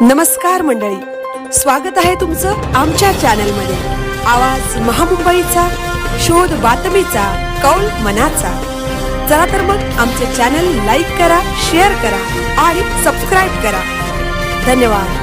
नमस्कार मंडळी, स्वागत आहे तुमचं आमच्या चॅनलमध्ये। आवाज महामुंबईचा, शोध बातमीचा, कौल मनाचा। चला तर मग आमचे चॅनल लाईक करा, शेअर करा आणि सबस्क्राइब करा। धन्यवाद।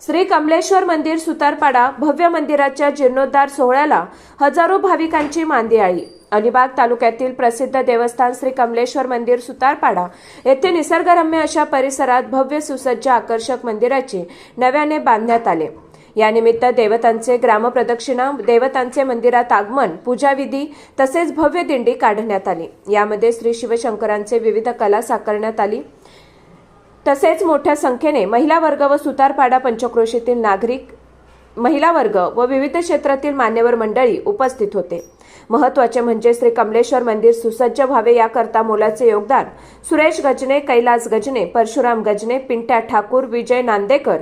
श्री कमलेश्वर मंदिर सुतारपाडा भव्य मंदिराच्या जीर्णोद्धार सोहळ्याला हजारो भाविकांची मांदियाळी। अलिबाग तालुक्यातील प्रसिद्ध देवस्थान श्री कमलेश्वर मंदिर सुतारपाडा येथे निसर्गरम्य अशा परिसरात भव्य सुसज्ज आकर्षक मंदिराचे नव्याने बांधण्यात आले। यानिमित्त देवतांचे ग्रामप्रदक्षिणा, देवतांचे मंदिरात आगमन, पूजाविधी तसेच भव्य दिंडी काढण्यात आली। यामध्ये श्री शिवशंकरांचे विविध कला साकारण्यात आली। तसेच मोठ्या संख्येने महिला वर्ग व सुतारपाडा पंचक्रोशीतील नागरिक, महिला वर्ग व विविध क्षेत्रातील मान्यवर मंडळी उपस्थित होते। महत्त्वाचे म्हणजे श्री कमलेश्वर मंदिर सुसज्ज व्हावे याकरता मोलाचे योगदान सुरेश गजने, कैलास गजने, परशुराम गजने, पिंट्या ठाकूर, विजय नांदेकर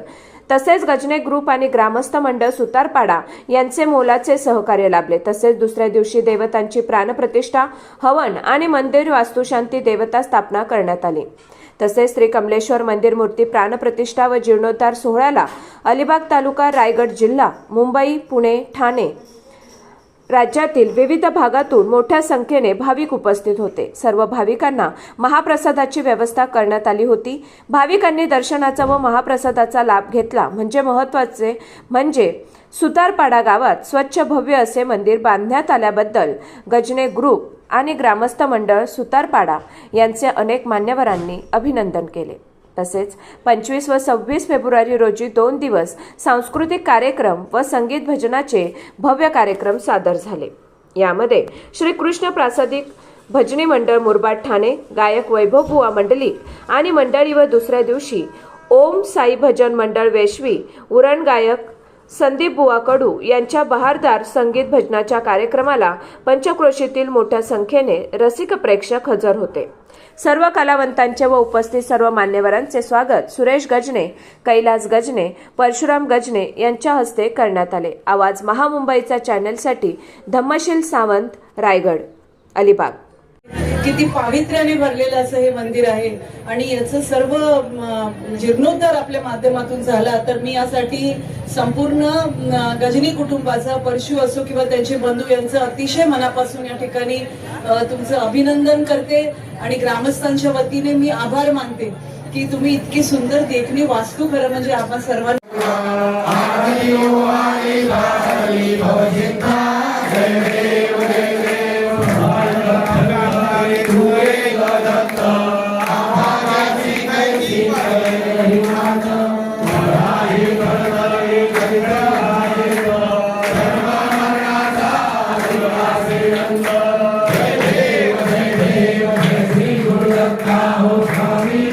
तसेच गजने ग्रुप आणि ग्रामस्थ मंडळ सुतारपाडा यांचे मोलाचे सहकार्य लाभले। तसेच दुसऱ्या दिवशी देवतांची प्राणप्रतिष्ठा, हवन आणि मंदिर वास्तुशांती देवता स्थापना करण्यात आली। तसेच श्री कमलेश्वर मंदिर मूर्ती प्राणप्रतिष्ठा व जीर्णोद्धार सोहळ्याला अलिबाग तालुका, रायगड जिल्हा, मुंबई, पुणे, ठाणे राज्यातील विविध भागातून मोठ्या संख्येने भाविक उपस्थित होते। सर्व भाविकांना महाप्रसादाची व्यवस्था करण्यात आली होती। भाविकांनी दर्शनाचा व महाप्रसादाचा लाभ घेतला। महत्त्वाचे म्हणजे सुतारपाडा गावात स्वच्छ भव्य असे मंदिर बांधण्यात आल्याबद्दल गजने ग्रुप आणि ग्रामस्थ मंडळ सुतारपाडा यांचे अनेक मान्यवरांनी अभिनंदन केले। तसेच 25 व 26 फेब्रुवारी रोजी 2 दिवस सांस्कृतिक कार्यक्रम व संगीत भजनाचे भव्य कार्यक्रम सादर झाले। यामध्ये श्री कृष्ण प्रासादिक भजनी मंडळ मुरबाड ठाणे, गायक वैभव बुवा मंडलिक आणि मंडळी व दुसऱ्या दिवशी ओम साई भजन मंडळ वेशवी, उरण गायक संदीप बुवा कडू यांच्या बहारदार संगीत भजनाच्या कार्यक्रमाला पंचक्रोशीतील मोठ्या संख्येने रसिक प्रेक्षक हजर होते। सर्व कलावंतांचे व उपस्थित सर्व मान्यवरांचे स्वागत सुरेश गजने, कैलास गजने, परशुराम गजने यांच्या हस्ते करण्यात आले। आवाज महामुंबईचा चॅनलसाठी धम्मशील सावंत, रायगड, अलिबाग। किती पावित्र्याने भरलेलं असं हे मंदिर आहे आणि याचं सर्व जीर्णोद्धार आपल्या माध्यमातून झाला। तर मी यासाठी संपूर्ण गजनी कुटुंबाचा, परशु असो किंवा त्यांचे बंधू यांचं अतिशय मनापासून या ठिकाणी तुमचं अभिनंदन करते आणि ग्रामस्थांच्या वतीने मी आभार मानते की तुम्ही इतकी सुंदर देखणी वास्तू खरं म्हणजे आपण सर्वांना हो स्वामी